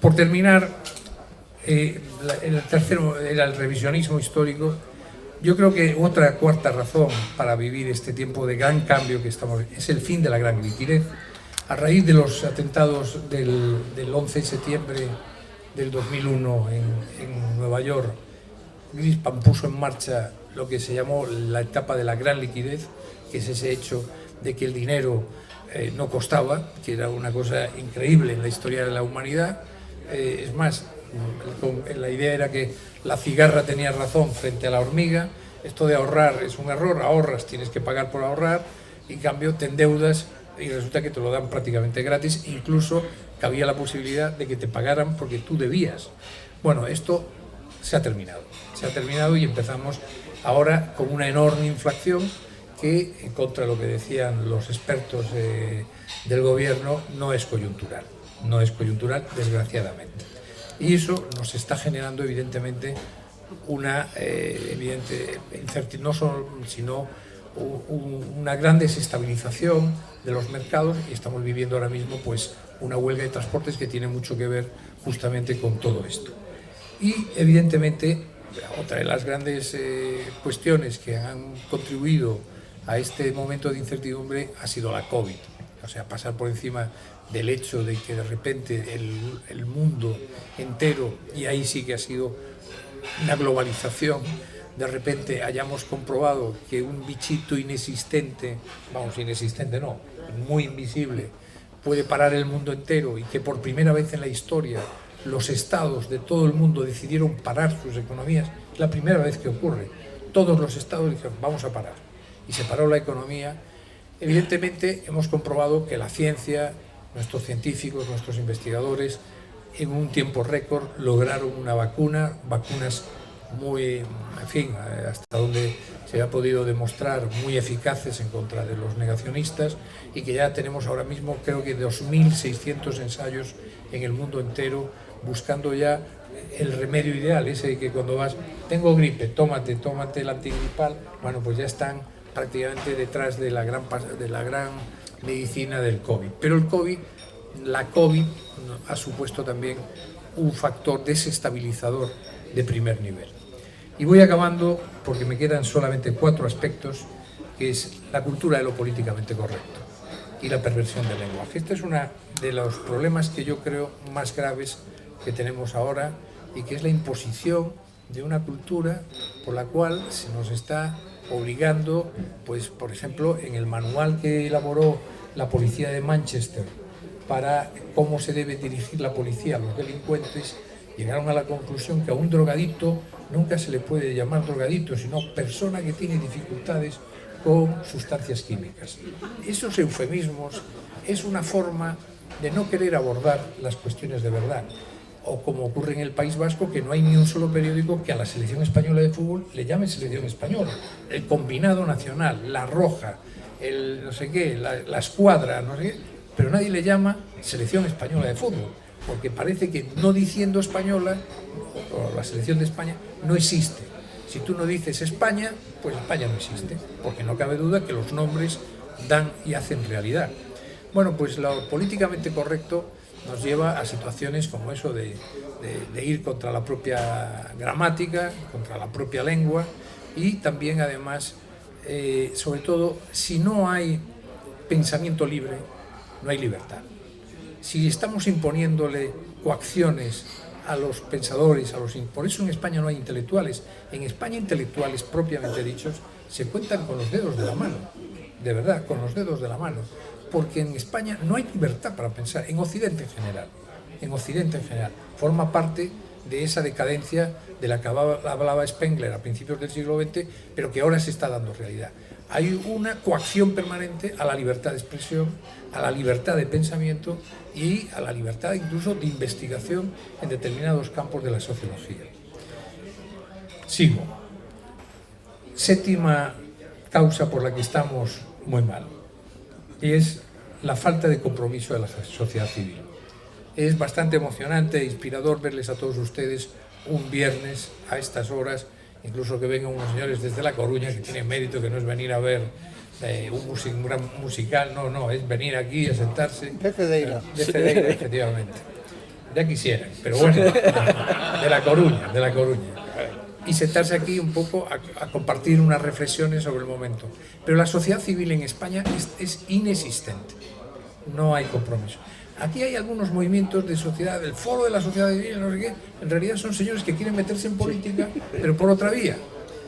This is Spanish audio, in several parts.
Por terminar, el tercero era el revisionismo histórico. Yo creo que otra cuarta razón para vivir este tiempo de gran cambio que estamos es el fin de la gran liquidez. A raíz de los atentados del 11 de septiembre del 2001 en Nueva York, Greenspan puso en marcha lo que se llamó la etapa de la gran liquidez, que es ese hecho de que el dinero no costaba, que era una cosa increíble en la historia de la humanidad. Es más, la idea era que la cigarra tenía razón frente a la hormiga. Esto de ahorrar es un error, ahorras, tienes que pagar por ahorrar, y en cambio te endeudas y resulta que te lo dan prácticamente gratis, incluso que había la posibilidad de que te pagaran porque tú debías. Bueno, esto se ha terminado y empezamos ahora con una enorme inflación que, en contra de lo que decían los expertos del gobierno, no es coyuntural, desgraciadamente. Y eso nos está generando evidentemente una evidente incertidumbre, no solo, sino una gran desestabilización de los mercados, y estamos viviendo ahora mismo pues una huelga de transportes que tiene mucho que ver justamente con todo esto. Y evidentemente otra de las grandes cuestiones que han contribuido a este momento de incertidumbre ha sido la COVID. O sea, pasar por encima del hecho de que de repente el mundo entero, y ahí sí que ha sido una globalización, de repente hayamos comprobado que un bichito inexistente, no, muy invisible, puede parar el mundo entero, y que por primera vez en la historia los estados de todo el mundo decidieron parar sus economías. Es la primera vez que ocurre. Todos los estados dijeron, vamos a parar. Y se paró la economía. Evidentemente hemos comprobado que la ciencia, nuestros científicos, nuestros investigadores, en un tiempo récord lograron una vacunas muy, en fin, hasta donde se ha podido demostrar, muy eficaces en contra de los negacionistas, y que ya tenemos ahora mismo creo que 2.600 ensayos en el mundo entero buscando ya el remedio ideal, ese que cuando vas, tengo gripe, tómate el antigripal. Bueno, pues ya están prácticamente detrás de la gran medicina del COVID. Pero la COVID ha supuesto también un factor desestabilizador de primer nivel. Y voy acabando porque me quedan solamente 4 aspectos, que es la cultura de lo políticamente correcto y la perversión del lenguaje. Este es uno de los problemas que yo creo más graves que tenemos ahora, y que es la imposición de una cultura por la cual se nos está obligando, pues por ejemplo, en el manual que elaboró la policía de Manchester para cómo se debe dirigir la policía a los delincuentes, llegaron a la conclusión que a un drogadito nunca se le puede llamar drogadito, sino persona que tiene dificultades con sustancias químicas. Esos eufemismos es una forma de no querer abordar las cuestiones de verdad. O como ocurre en el País Vasco, que no hay ni un solo periódico que a la selección española de fútbol le llame selección española. El combinado nacional, la roja, el no sé qué, la escuadra, no sé qué, pero nadie le llama selección española de fútbol, porque parece que no diciendo española, o la selección de España, no existe. Si tú no dices España, pues España no existe, porque no cabe duda que los nombres dan y hacen realidad. Bueno, pues lo políticamente correcto nos lleva a situaciones como eso de ir contra la propia gramática, contra la propia lengua, y también además, sobre todo, si no hay pensamiento libre, no hay libertad. Si estamos imponiéndole coacciones a los pensadores, por eso en España no hay intelectuales. En España intelectuales propiamente dichos se cuentan con los dedos de la mano, de verdad, con los dedos de la mano, porque en España no hay libertad para pensar, en Occidente en general, forma parte de esa decadencia de la que hablaba Spengler a principios del siglo XX, pero que ahora se está dando realidad. Hay una coacción permanente a la libertad de expresión, a la libertad de pensamiento y a la libertad incluso de investigación en determinados campos de la sociología. Sigo. Séptima causa por la que estamos muy mal, y es la falta de compromiso de la sociedad civil. Es bastante emocionante e inspirador verles a todos ustedes un viernes a estas horas, incluso que vengan unos señores desde La Coruña, que tienen mérito, que no es venir a ver un gran musical, no, es venir aquí a sentarse. De Cedeira. De Cedeira, efectivamente. ya quisieran, pero bueno, de La Coruña, y sentarse aquí un poco a compartir unas reflexiones sobre el momento. Pero la sociedad civil en España es inexistente, no hay compromiso. Aquí hay algunos movimientos de sociedad, el foro de la sociedad civil, no sé qué, en realidad son señores que quieren meterse en política, pero por otra vía,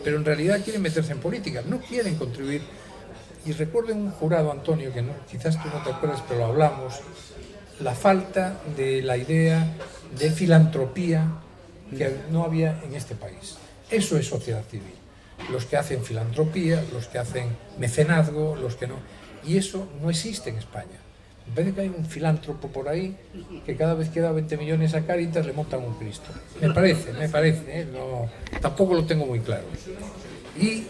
pero en realidad quieren meterse en política, no quieren contribuir. Y recuerdo en un jurado, Antonio, que no, quizás tú no te acuerdas, pero lo hablamos, la falta de la idea de filantropía que no había en este país. Eso es sociedad civil. Los que hacen filantropía, los que hacen mecenazgo, los que no. Y eso no existe en España. En vez de que hay un filántropo por ahí, que cada vez que da 20 millones a Cáritas le montan un Cristo. Me parece, no, tampoco lo tengo muy claro. Y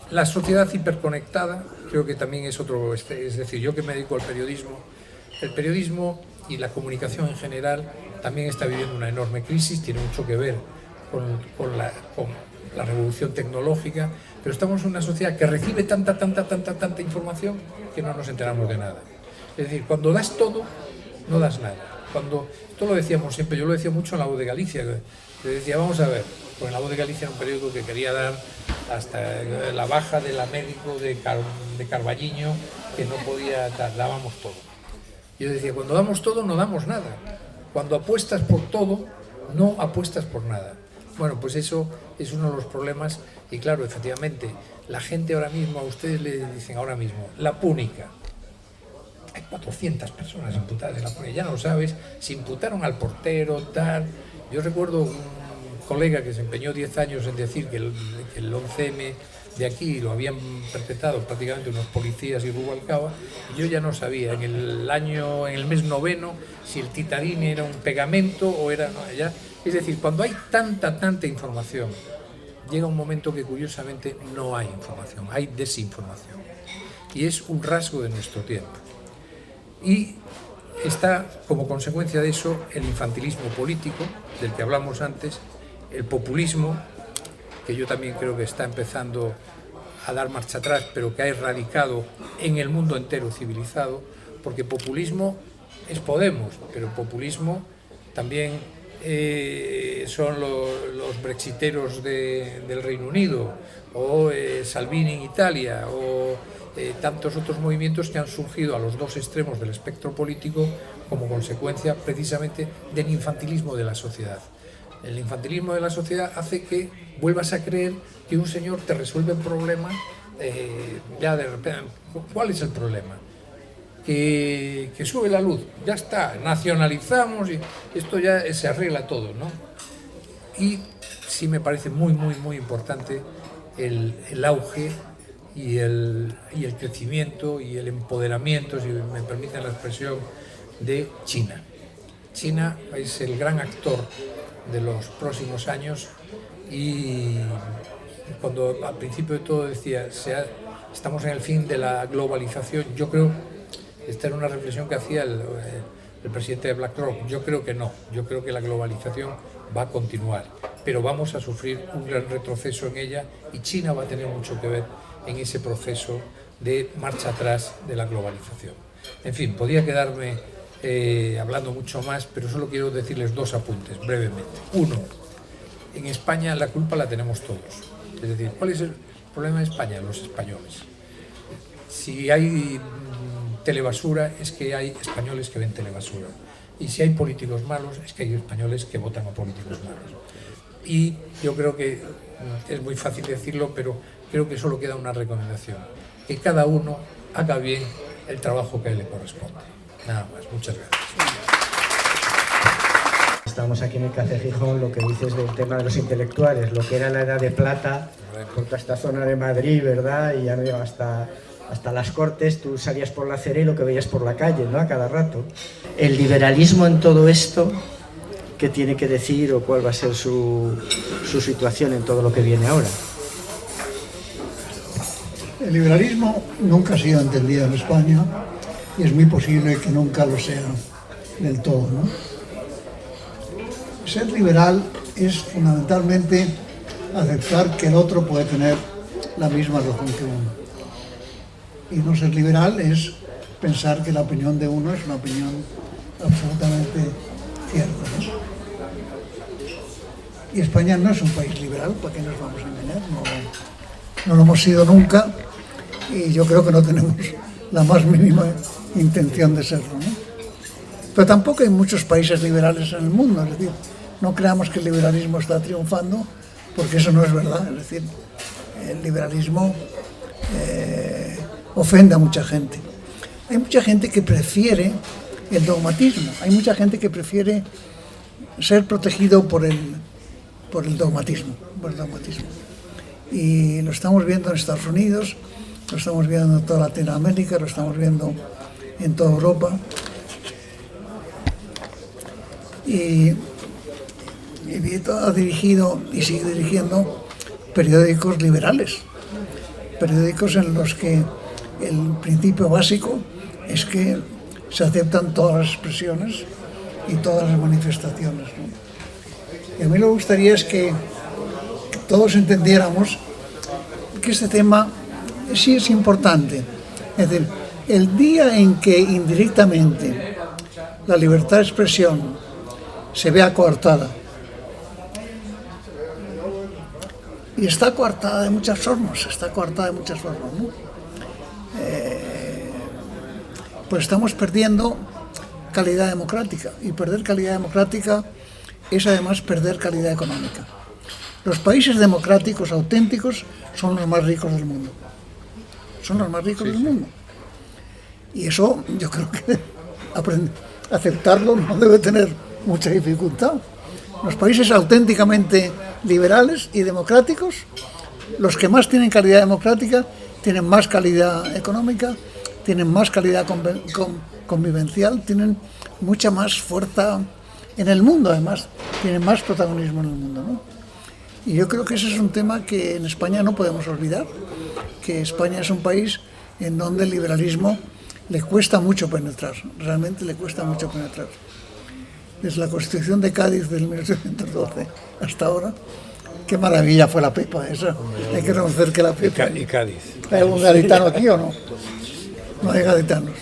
la sociedad hiperconectada, creo que también es otro, es decir, yo que me dedico al periodismo, el periodismo y la comunicación en general también está viviendo una enorme crisis, tiene mucho que ver con la revolución tecnológica, pero estamos en una sociedad que recibe tanta información que no nos enteramos de nada. Es decir, cuando das todo, no das nada. Esto lo decíamos siempre, yo lo decía mucho en La Voz de Galicia, le decía, vamos a ver, pues en La Voz de Galicia era un periódico que quería dar hasta la baja de la médico de Carballiño, que no podía dar, dábamos todo. Yo decía, cuando damos todo no damos nada. Cuando apuestas por todo, no apuestas por nada. Bueno, pues eso es uno de los problemas y claro, efectivamente, la gente ahora mismo, a ustedes le dicen ahora mismo, la Púnica. Hay 400 personas imputadas en la Púnica, ya no sabes, se imputaron al portero, tal. Yo recuerdo un colega que se empeñó 10 años en decir que el 11M de aquí lo habían perpetrado prácticamente unos policías y Rubalcaba, y yo ya no sabía en el mes noveno si el titarín era un pegamento o era no, ya. Es decir, cuando hay tanta información, llega un momento que curiosamente no hay información, hay desinformación, y es un rasgo de nuestro tiempo. Y está como consecuencia de eso el infantilismo político del que hablamos antes, el populismo, que yo también creo que está empezando a dar marcha atrás, pero que ha erradicado en el mundo entero civilizado, porque populismo es Podemos, pero populismo también son los brexiteros del Reino Unido, o Salvini en Italia, o tantos otros movimientos que han surgido a los dos extremos del espectro político como consecuencia precisamente del infantilismo de la sociedad. El infantilismo de la sociedad hace que vuelvas a creer que un señor te resuelve el problema ya de repente. ¿Cuál es el problema? Que sube la luz, ya está, nacionalizamos y esto ya se arregla todo, ¿no? Y sí me parece muy importante el auge y el crecimiento y el empoderamiento, si me permiten la expresión, de China. China es el gran actor de los próximos años y cuando al principio de todo decía estamos en el fin de la globalización, yo creo, esta era una reflexión que hacía el presidente de BlackRock, yo creo que no, yo creo que la globalización va a continuar, pero vamos a sufrir un gran retroceso en ella y China va a tener mucho que ver en ese proceso de marcha atrás de la globalización. En fin, podía quedarme hablando mucho más, pero solo quiero decirles dos apuntes brevemente. Uno, en España la culpa la tenemos todos. Es decir, ¿cuál es el problema de España? Los españoles. Si hay telebasura, es que hay españoles que ven telebasura. Y si hay políticos malos, es que hay españoles que votan a políticos malos. Y yo creo que es muy fácil decirlo, pero creo que solo queda una recomendación. Que cada uno haga bien el trabajo que a él le corresponde. Nada más, muchas gracias. Estamos aquí en el Café Gijón, lo que dices del tema de los intelectuales, lo que era la Edad de Plata, por toda esta zona de Madrid, ¿verdad? Y ya no llega hasta las Cortes, tú salías por la acera y lo que veías por la calle, ¿no? A cada rato. El liberalismo en todo esto, ¿qué tiene que decir o cuál va a ser su situación en todo lo que viene ahora? El liberalismo nunca ha sido entendido en España y es muy posible que nunca lo sea del todo, ¿no? Ser liberal es fundamentalmente aceptar que el otro puede tener la misma razón que uno. Y no ser liberal es pensar que la opinión de uno es una opinión absolutamente cierto, ¿no? Y España no es un país liberal, ¿para qué nos vamos a engañar? No lo hemos sido nunca y yo creo que no tenemos la más mínima intención de serlo, ¿no? Pero tampoco hay muchos países liberales en el mundo, es decir, no creamos que el liberalismo está triunfando, porque eso no es verdad, es decir, el liberalismo ofende a mucha gente. Hay mucha gente que prefiere el dogmatismo, hay mucha gente que prefiere ser protegido por el dogmatismo, Y lo estamos viendo en Estados Unidos, lo estamos viendo en toda Latinoamérica, lo estamos viendo en toda Europa. Y Vieto ha dirigido y sigue dirigiendo periódicos liberales, periódicos en los que el principio básico es que se aceptan todas las expresiones y todas las manifestaciones, ¿no? Y a mí lo que gustaría es que todos entendiéramos que este tema sí es importante. Es decir, el día en que indirectamente la libertad de expresión se vea coartada, y está coartada de muchas formas, ¿no? Pues estamos perdiendo calidad democrática, y perder calidad democrática es además perder calidad económica. Los países democráticos auténticos son los más ricos del mundo. Y eso yo creo que aceptarlo no debe tener mucha dificultad. Los países auténticamente liberales y democráticos, los que más tienen calidad democrática, tienen más calidad económica, tienen más calidad convivencial, tienen mucha más fuerza en el mundo, además, tienen más protagonismo en el mundo, ¿no? Y yo creo que ese es un tema que en España no podemos olvidar, que España es un país en donde el liberalismo le cuesta mucho penetrar, realmente le cuesta mucho penetrar. Desde la Constitución de Cádiz del 1812 hasta ahora, qué maravilla fue la Pepa esa. Hay que reconocer que la Pepa... Y Cádiz. ¿Hay algún gaditano aquí o no? No hay gaditanos.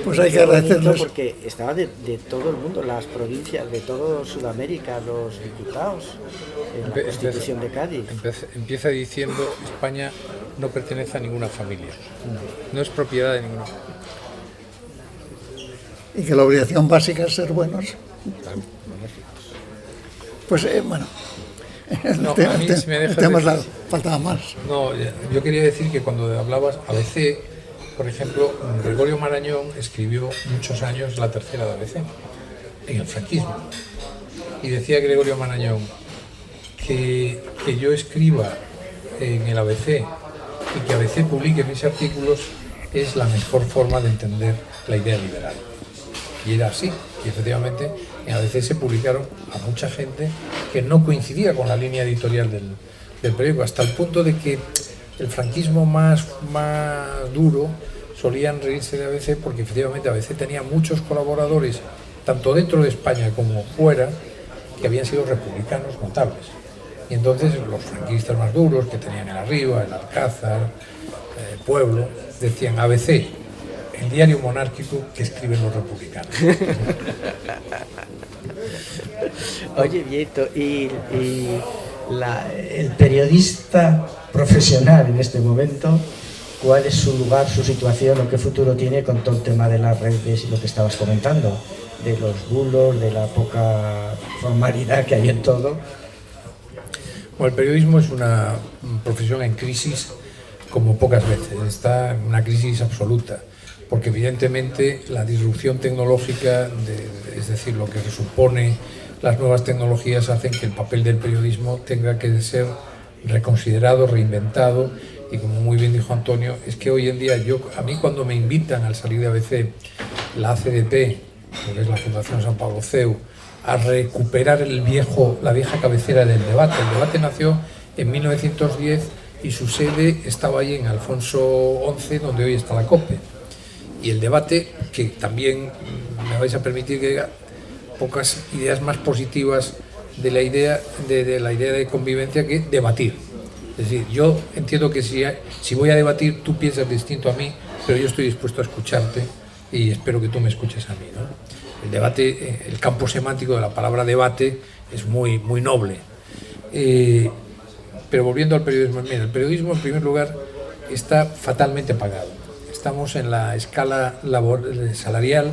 Pues hay que agradecerles. Porque estaba de todo el mundo, las provincias, de toda Sudamérica, los diputados, en la Constitución de Cádiz. Empieza diciendo: España no pertenece a ninguna familia, no es propiedad de ninguna. Y que la obligación básica es ser buenos. Pues bueno, el tema faltaba más. No, yo quería decir que cuando hablabas ABC, por ejemplo, Gregorio Marañón escribió muchos años la tercera de ABC, en el franquismo. Y decía Gregorio Marañón que yo escriba en el ABC y que ABC publique mis artículos es la mejor forma de entender la idea liberal. Y era así, y efectivamente en ABC se publicaron a mucha gente que no coincidía con la línea editorial del periódico, hasta el punto de que el franquismo más duro solían reírse de ABC, porque efectivamente ABC tenía muchos colaboradores, tanto dentro de España como fuera, que habían sido republicanos notables. Y entonces los franquistas más duros, que tenían el Arriba, el Alcázar, el Pueblo, decían: ABC, el diario monárquico que escriben los republicanos. Oye, Vieto, y el periodista profesional en este momento, ¿cuál es su lugar, su situación o qué futuro tiene con todo el tema de las redes y lo que estabas comentando? De los bulos, de la poca formalidad que hay en todo. Bueno, el periodismo es una profesión en crisis como pocas veces, está en una crisis absoluta, porque evidentemente la disrupción tecnológica, es decir, lo que supone las nuevas tecnologías, hacen que el papel del periodismo tenga que ser reconsiderado, reinventado, y como muy bien dijo Antonio, es que hoy en día a mí cuando me invitan al salir de ABC, la ACDP, que es la Fundación San Pablo CEU, a recuperar la vieja cabecera del debate. El debate nació en 1910 y su sede estaba ahí en Alfonso XI, donde hoy está la COPE. Y el debate, que también me vais a permitir que diga pocas ideas más positivas de la idea de convivencia que debatir. Es decir, yo entiendo que si voy a debatir, tú piensas distinto a mí, pero yo estoy dispuesto a escucharte y espero que tú me escuches a mí, ¿no? El debate, el campo semántico de la palabra debate es muy, muy noble. Pero volviendo al periodismo, mira, el periodismo en primer lugar está fatalmente pagado. Estamos en la escala salarial,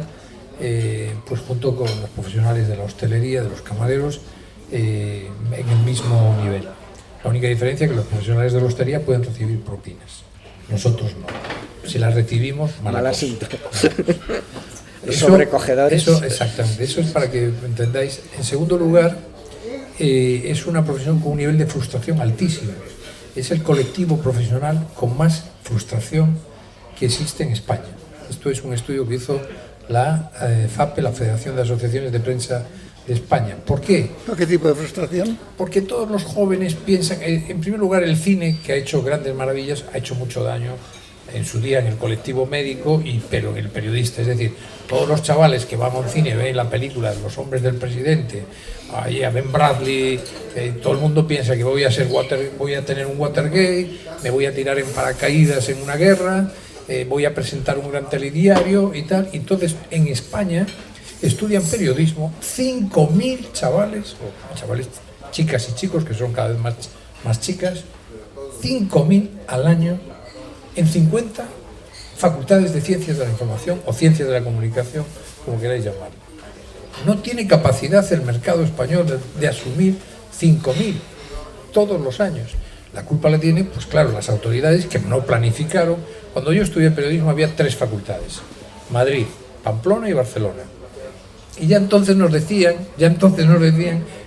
pues junto con los profesionales de la hostelería, de los camareros, en el mismo nivel. La única diferencia es que los profesionales de la hostelería pueden recibir propinas, nosotros no. Si las recibimos, malas sobrecogedores. Exactamente, eso es para que entendáis. En segundo lugar, es una profesión con un nivel de frustración altísimo. Es el colectivo profesional con más frustración que existe en España. Esto es un estudio que hizo la FAPE, la Federación de Asociaciones de Prensa de España. ¿Por qué? ¿Por qué tipo de frustración? Porque todos los jóvenes piensan, en primer lugar, el cine, que ha hecho grandes maravillas, ha hecho mucho daño en su día en el colectivo médico, pero en el periodista. Es decir, todos los chavales que van a un cine, ven la película de Los hombres del presidente, ahí a Ben Bradley, todo el mundo piensa que voy a tener un Watergate, me voy a tirar en paracaídas en una guerra, voy a presentar un gran telediario y tal. Entonces, en España estudian periodismo 5.000 chavales, chicas y chicos, que son cada vez más chicas, 5.000 al año en 50 facultades de ciencias de la información o ciencias de la comunicación, como queráis llamarlo. No tiene capacidad el mercado español de asumir 5.000 todos los años. La culpa la tienen, pues claro, las autoridades que no planificaron. Cuando yo estudié periodismo había 3 facultades: Madrid, Pamplona y Barcelona. Y ya entonces nos decían,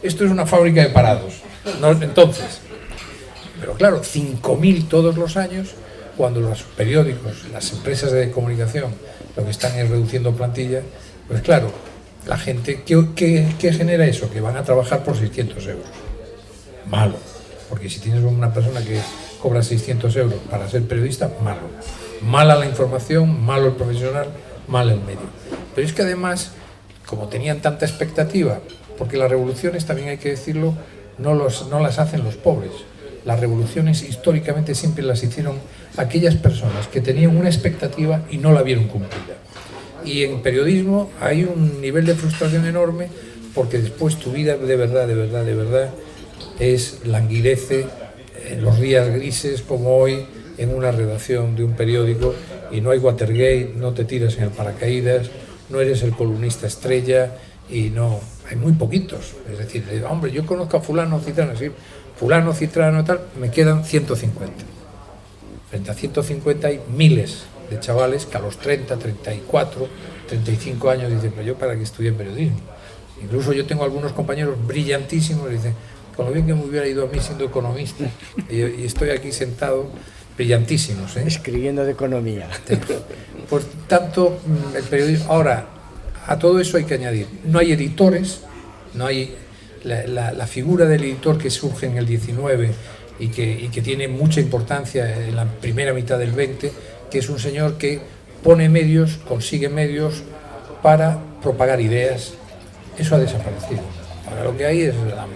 esto es una fábrica de parados. No, entonces, pero claro, 5.000 todos los años, cuando los periódicos, las empresas de comunicación, lo que están es reduciendo plantilla, pues claro, la gente, ¿qué genera eso? Que van a trabajar por 600 euros. Malo, porque si tienes una persona que cobra 600 euros para ser periodista, malo. Mala la información, malo el profesional, mal el medio. Pero es que además, como tenían tanta expectativa, porque las revoluciones, también hay que decirlo, no las hacen los pobres. Las revoluciones históricamente siempre las hicieron aquellas personas que tenían una expectativa y no la vieron cumplida. Y en periodismo hay un nivel de frustración enorme, porque después tu vida de verdad languidece en los días grises como hoy en una redacción de un periódico, y no hay Watergate, no te tiras en el paracaídas, no eres el columnista estrella, y no, hay muy poquitos. Es decir, hombre, yo conozco a fulano, citrano, sí, fulano, citrano, tal, me quedan 150. Frente a 150 hay miles de chavales que a los 30, 34, 35 años dicen, pero yo para qué estudié periodismo. Incluso yo tengo algunos compañeros brillantísimos que dicen, con lo bien que me hubiera ido a mí siendo economista, y estoy aquí sentado, brillantísimos. Escribiendo de economía. Por tanto, el periodismo... Ahora, a todo eso hay que añadir, no hay editores, no hay la figura del editor que surge en el 19 y que tiene mucha importancia en la primera mitad del 20, que es un señor que pone medios, consigue medios para propagar ideas. Eso ha desaparecido. Ahora lo que hay es la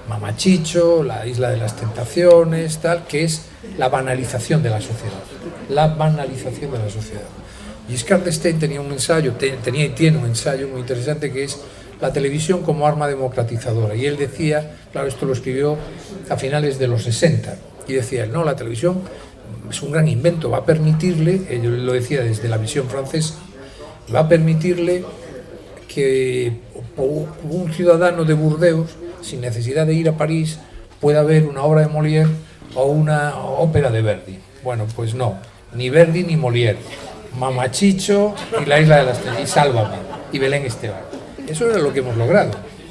Mamachicho, la Isla de las Tentaciones, tal, que es la banalización de la sociedad. La banalización de la sociedad. Giscard d'Estaing tenía un ensayo, tenía y tiene un ensayo muy interesante, que es la televisión como arma democratizadora. Y él decía, claro, esto lo escribió a finales de los 60, y decía, no, la televisión es un gran invento, va a permitirle, él lo decía desde la visión francesa, va a permitirle que un ciudadano de Burdeos, sin necesidad de ir a París, pueda ver una obra de Molière o una ópera de Verdi. Bueno, pues no, ni Verdi ni Molière, Mamachicho y la Isla de las Tentaciones, y Sálvame, y Belén Esteban. Eso era lo que hemos logrado.